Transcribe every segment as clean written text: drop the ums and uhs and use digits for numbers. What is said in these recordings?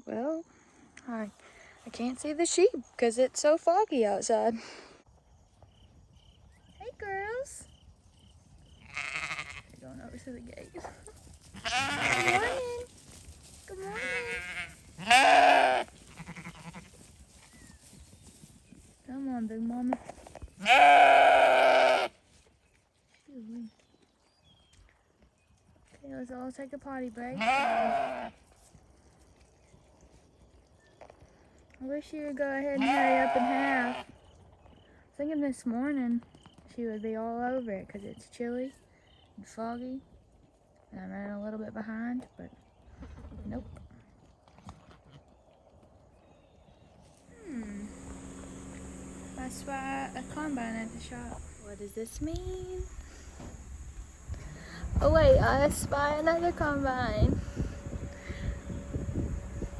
Well, I can't see the sheep because it's so foggy outside. Hey, girls. They're going over to the gate. Good morning. Good morning. Come on, big mama. Okay, let's all take a potty break. I wish you would go ahead and hurry up and have. I was thinking this morning she would be all over it because it's chilly and foggy. And I'm running a little bit behind, but nope. I spy a combine at the shop. What does this mean? Oh wait, I spy another combine.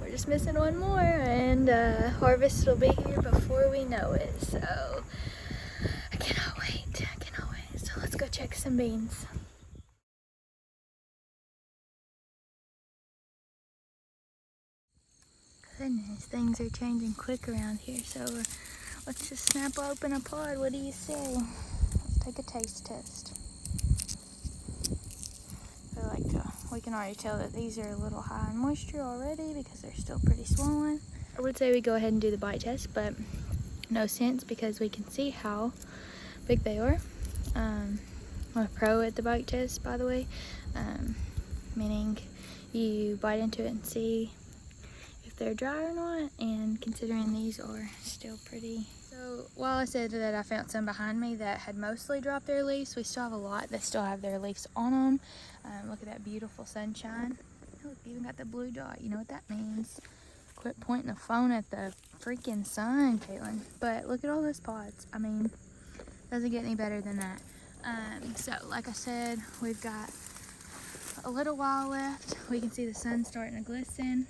We're just missing one more and harvest will be here before we know it. So I cannot wait, I cannot wait. So let's go check some beans. Goodness, things are changing quick around here. So let's just snap open a pod. What do you say? Let's take a taste test. We can already tell that these are a little high in moisture already because they're still pretty swollen. I would say we go ahead and do the bite test, but no sense because we can see how big they are. I'm a pro at the bite test, by the way, meaning you bite into it and see if they're dry or not, and considering these are still pretty. So while I said that I found some behind me that had mostly dropped their leaves, we still have a lot that still have their leaves on them. Look at that beautiful sunshine. Oh, look, even got the blue dot. You know what that means. Quit pointing the phone at the freaking sun, Caitlin. But look at all those pods. I mean, doesn't get any better than that. So like I said, we've got a little while left. We can see the sun starting to glisten.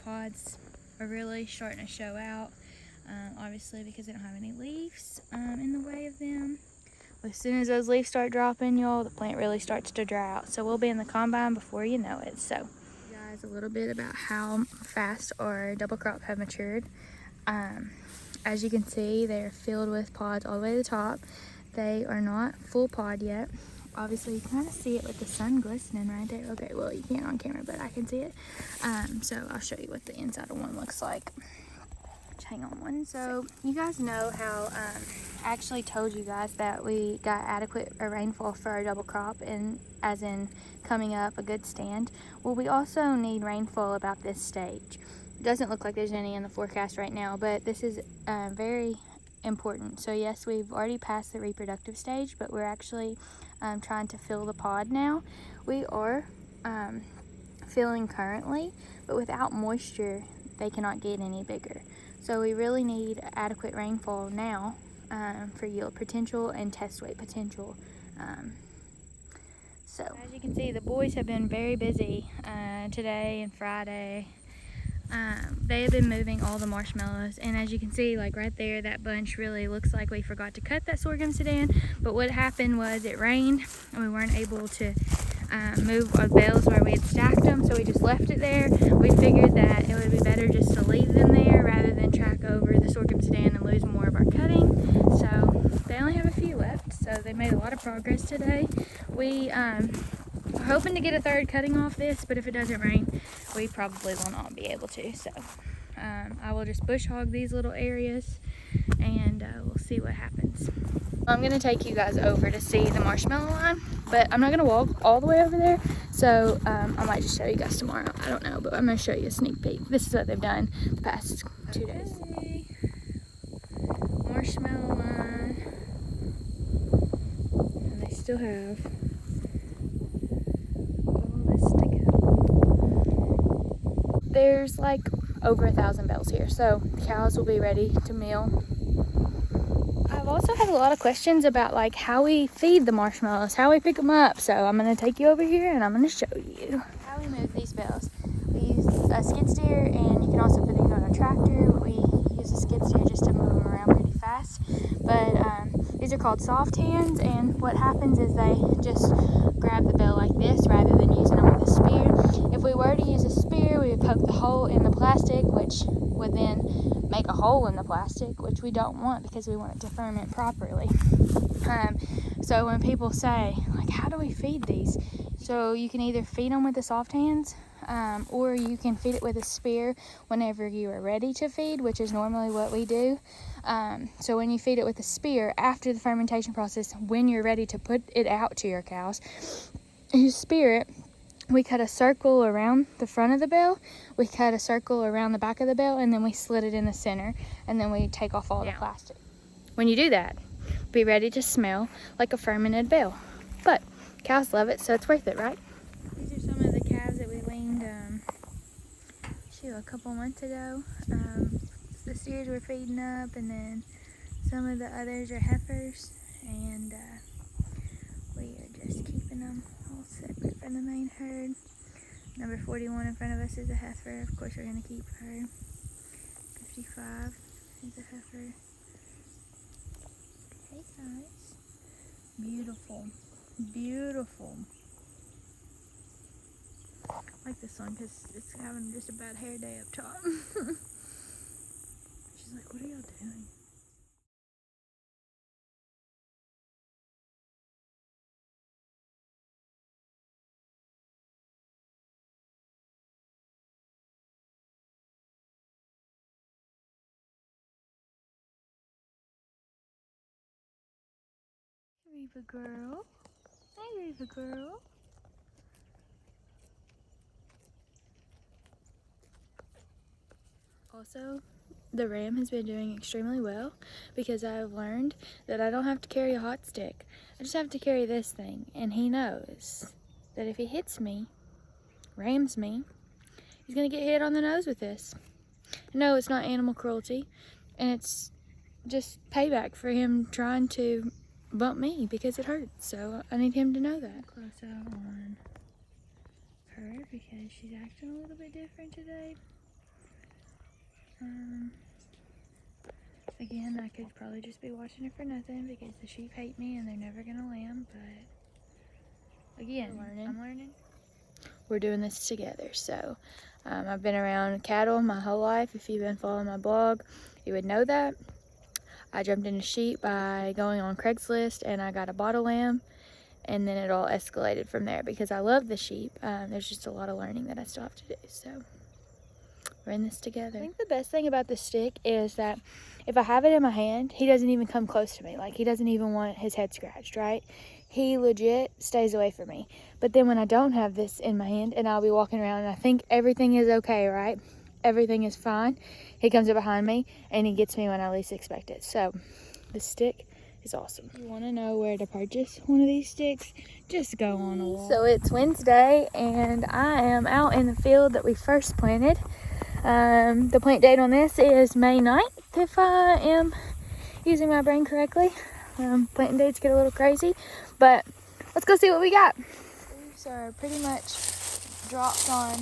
Pods are really starting to show out. Obviously because they don't have any leaves in the way of them. As soon as those leaves start dropping, y'all, the plant really starts to dry out. So we'll be in the combine before you know it. So guys, a little bit about how fast our double crop have matured. As you can see, they're filled with pods all the way to the top. They are not full pod yet. Obviously you can kind of see it with the sun glistening right there. Okay, well you can't on camera, but I can see it. So I'll show you what the inside of one looks like. Hang on one. So you guys know how I actually told you guys that we got adequate rainfall for our double crop, and as in coming up a good stand. Well, we also need rainfall about this stage. It doesn't look like there's any in the forecast right now, but this is very important. So yes, we've already passed the reproductive stage, but we're actually trying to fill the pod now. We are filling currently, but without moisture they cannot get any bigger. So we really need adequate rainfall now for yield potential and test weight potential. So as you can see, the boys have been very busy today and Friday. They have been moving all the marshmallows, and as you can see, like right there, that bunch really looks like we forgot to cut that sorghum sedan. But what happened was it rained and we weren't able to move our bales where we had stacked them, so we just left it there. We figured that it would be better just to leave them there rather than track over the sorghum sedan and lose more of our cutting. So they only have a few left, so they made a lot of progress today. We are hoping to get a third cutting off this, but if it doesn't rain, we probably will not be able to. So I will just bush hog these little areas and we'll see what happens. I'm gonna take you guys over to see the marshmallow line, but I'm not gonna walk all the way over there, so I might just show you guys tomorrow. I don't know, but I'm gonna show you a sneak peek. This is what they've done the past 2 days. Marshmallow line, and they still have all this to go. There's like over 1,000 bales here, so the cows will be ready to meal. I've also had a lot of questions about like how we feed the marshmallows, how we pick them up. So I'm going to take you over here and I'm going to show you how we move these bales. We use a skid steer, and you can also put these on a tractor. We use a skid steer just to move them around pretty fast. But these are called soft hands, and what happens is they just grab the bale like this rather than using them with a spear. If we were to use a spear, we we would poke the hole in the plastic, which would then make a hole in the plastic, which we don't want because we want it to ferment properly. So when people say, like, how do we feed these? So you can either feed them with the soft hands, or you can feed it with a spear whenever you are ready to feed, which is normally what we do. So when you feed it with a spear after the fermentation process, when you're ready to put it out to your cows, you spear it. We cut a circle around the front of the bale, we cut a circle around the back of the bale, and then we slit it in the center, and then we take off all the plastic. When you do that, be ready to smell like a fermented bale. But cows love it, so it's worth it, right? These are some of the calves that we weaned a couple months ago. The steers were feeding up, and then some of the others are heifers, and we are just keeping them all separate from the main herd. Number 41 in front of us is a heifer. Of course, we're going to keep her. 55 is a heifer. Okay, guys. Beautiful. Beautiful. I like this one because it's having just a bad hair day up top. She's like, what are y'all doing? Reva girl. Hey, Reva girl. Also, the ram has been doing extremely well because I've learned that I don't have to carry a hot stick. I just have to carry this thing, and he knows that if he hits me, rams me, he's gonna get hit on the nose with this. No, it's not animal cruelty, and it's just payback for him trying to bump me because it hurts. So I need him to know that. Close out on her because she's acting a little bit different today. Again, I could probably just be watching her for nothing because the sheep hate me and they're never gonna lamb, but again, I'm learning. We're doing this together. So I've been around cattle my whole life. If you've been following my blog, you would know that. I jumped into sheep by going on Craigslist, and I got a bottle lamb, and then it all escalated from there because I love the sheep. There's just a lot of learning that I still have to do, so we're in this together. I think the best thing about the stick is that if I have it in my hand, he doesn't even come close to me. Like, he doesn't even want his head scratched, right? He legit stays away from me. But then when I don't have this in my hand and I'll be walking around and I think everything is okay, right? Everything is fine. He comes up behind me and he gets me when I least expect it. So the stick is awesome. If you want to know where to purchase one of these sticks, just go on a walk. So it's Wednesday and I am out in the field that we first planted. The plant date on this is May 9th, if I am using my brain correctly. Planting dates get a little crazy, but let's go see what we got. Leaves are pretty much dropped on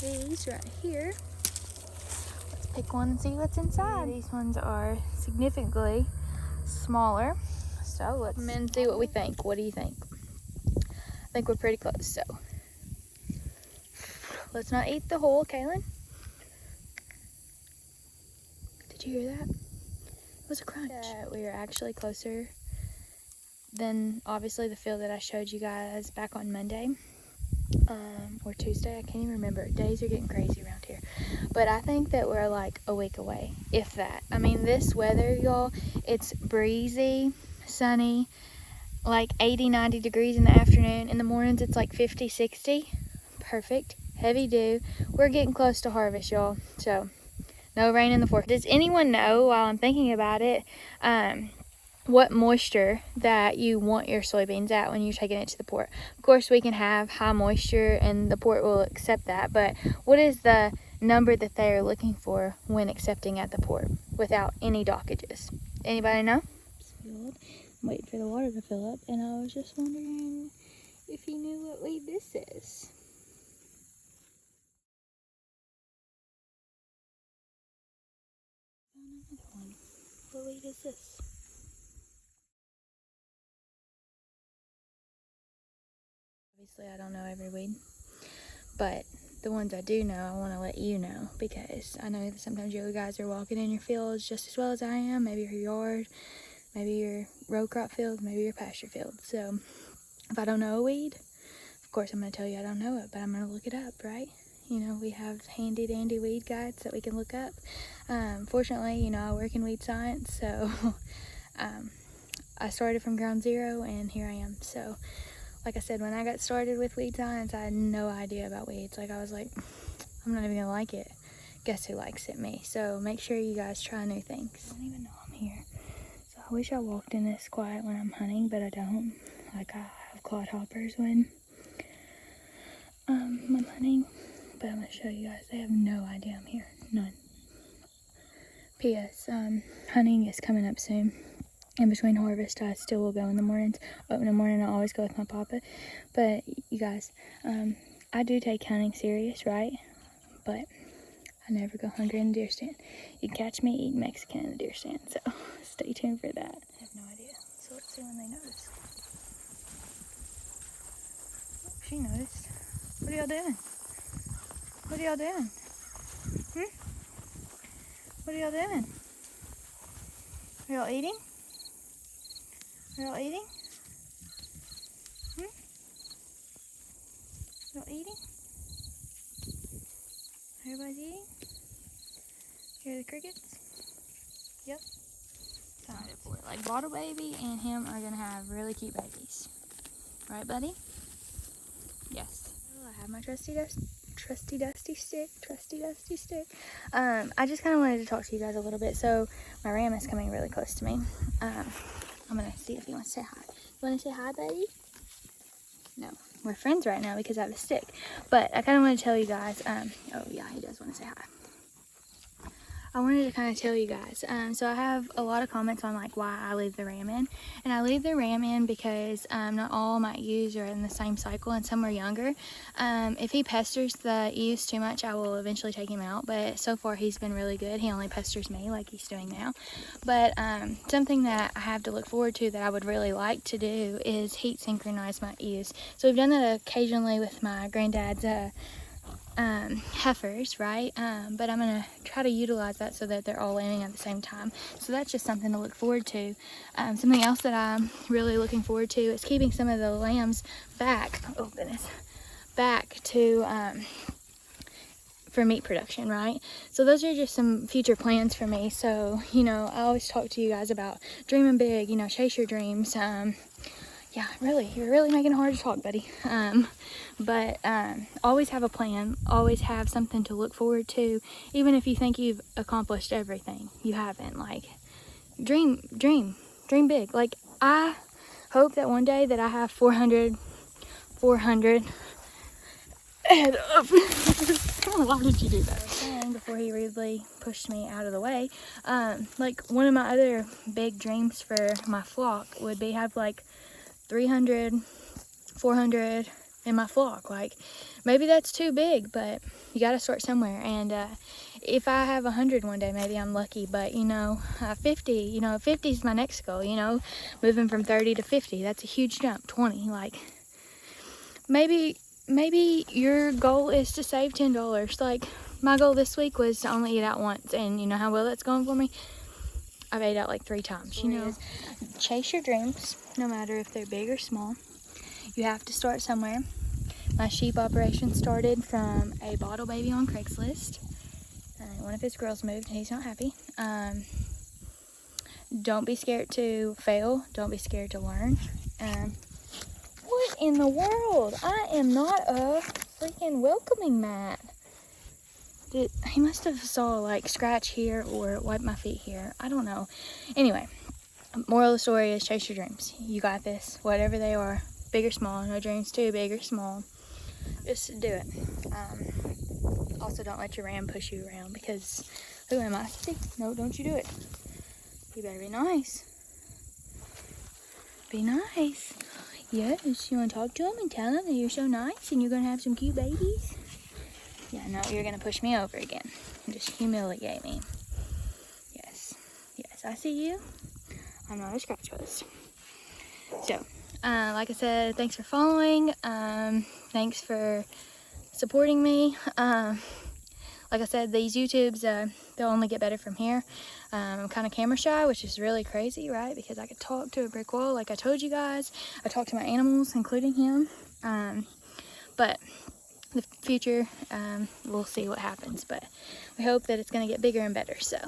these right here. Let's pick one and see what's inside. These ones are significantly smaller, so let's see what we think. What do you think? I think we're pretty close, so let's not eat the whole, Kaylin. Did you hear that? It was a crunch. We are actually closer than obviously the field that I showed you guys back on Monday or Tuesday. I can't even remember. Days are getting crazy around here. But I think that we're like a week away, if that. I mean, this weather, y'all, it's breezy, sunny, like 80, 90 degrees in the afternoon. In the mornings, it's like 50, 60. Perfect. Heavy dew. We're getting close to harvest, y'all. So no rain in the forecast. Does anyone know, while I'm thinking about it, what moisture that you want your soybeans at when you're taking it to the port? Of course, we can have high moisture and the port will accept that, but what is the number that they are looking for when accepting at the port without any dockages? Anybody know? I'm waiting for the water to fill up, and I was just wondering if you knew what weight this is. Another one. What weight is this? Obviously, I don't know every weed, but the ones I do know, I want to let you know, because I know that sometimes you guys are walking in your fields just as well as I am, maybe your yard, maybe your row crop field, maybe your pasture field. So if I don't know a weed, of course I'm going to tell you I don't know it, but I'm going to look it up, right? You know, we have handy dandy weed guides that we can look up. Fortunately, you know, I work in weed science, so I started from ground zero and here I am. So like I said, when I got started with weed science, I had no idea about weeds. Like, I was like, I'm not even gonna like it. Guess who likes it? Me. So make sure you guys try new things. I don't even know I'm here. So I wish I walked in this quiet when I'm hunting, but I don't. Like, I have clodhoppers when I'm hunting. But I'm gonna show you guys. They have no idea I'm here. None. P.S. Hunting is coming up soon. In between harvest, I still will go in the mornings. Oh, in the morning, I always go with my papa. But you guys, I do take hunting serious, right? But I never go hungry in the deer stand. You can catch me eating Mexican in the deer stand, so stay tuned for that. I have no idea. So let's see when they notice. Oh, she noticed. What are y'all doing? What are y'all doing? What are y'all doing? Are y'all eating? Are y'all eating? Y'all eating? Everybody's eating? Hear the crickets? Yep. Excited for it. Like, Bottle Baby and him are gonna have really cute babies. Right, buddy? Yes. Oh, I have my trusty dusty stick. I just kind of wanted to talk to you guys a little bit. So my ram is coming really close to me. I'm gonna see if he wants to say hi. You want to say hi, buddy? No, we're friends right now because I have a stick. But I kind of want to tell you guys. Oh yeah, he does want to say hi. I wanted to kind of tell you guys, so I have a lot of comments on like why I leave the ram in, and I leave the ram in because not all my ewes are in the same cycle and some are younger. If he pesters the ewes too much, I will eventually take him out, but so far he's been really good. He only pesters me like he's doing now. But something that I have to look forward to that I would really like to do is heat synchronize my ewes. So we've done that occasionally with my granddad's heifers, right? But I'm gonna try to utilize that so that they're all lambing at the same time. So that's just something to look forward to. Something else that I'm really looking forward to is keeping some of the lambs back. Oh goodness, back to for meat production, right? So those are just some future plans for me. So, you know, I always talk to you guys about dreaming big, you know, chase your dreams. Yeah, really, you're really making it hard to talk, buddy. But always have a plan, always have something to look forward to. Even if you think you've accomplished everything, you haven't. Like, dream big. Like, I hope that one day that I have 400 head up. Why did you do that? Before he rudely pushed me out of the way, like, one of my other big dreams for my flock would be have like 300, 400 in my flock. Like, maybe that's too big, but you got to start somewhere. And if I have 100 one day, maybe I'm lucky. But, you know, 50, you know, 50 is my next goal, you know, moving from 30 to 50. That's a huge jump. 20, like, maybe your goal is to save $10. Like, my goal this week was to only eat out once, and you know how well that's going for me? I've ate out like 3 times. You know, chase your dreams, no matter if they're big or small. You have to start somewhere. My sheep operation started from a Bottle Baby on Craigslist. One of his girls moved and he's not happy. Don't be scared to fail. Don't be scared to learn. What in the world? I am not a freaking welcoming mat. He must have saw like scratch here or wipe my feet here. I don't know. Anyway, moral of the story is chase your dreams. You got this, whatever they are, big or small. No dreams too big or small. Just do it. Also, don't let your ram push you around, because who am I? No, don't you do it. You better be nice. Be nice. Yes, you want to talk to him and tell him that you're so nice and you're going to have some cute babies? Yeah, no, you're going to push me over again. Just humiliate me. Yes, I see you. I'm not a scratch post. So, like I said, thanks for following. Thanks for supporting me. Like I said, these YouTubes, they'll only get better from here. I'm kind of camera shy, which is really crazy, right? Because I could talk to a brick wall like I told you guys. I talk to my animals, including him. But the future, we'll see what happens. But we hope that it's going to get bigger and better. So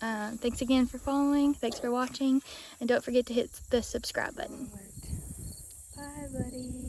thanks again for following. Thanks for watching. And don't forget to hit the subscribe button. Bye, buddy.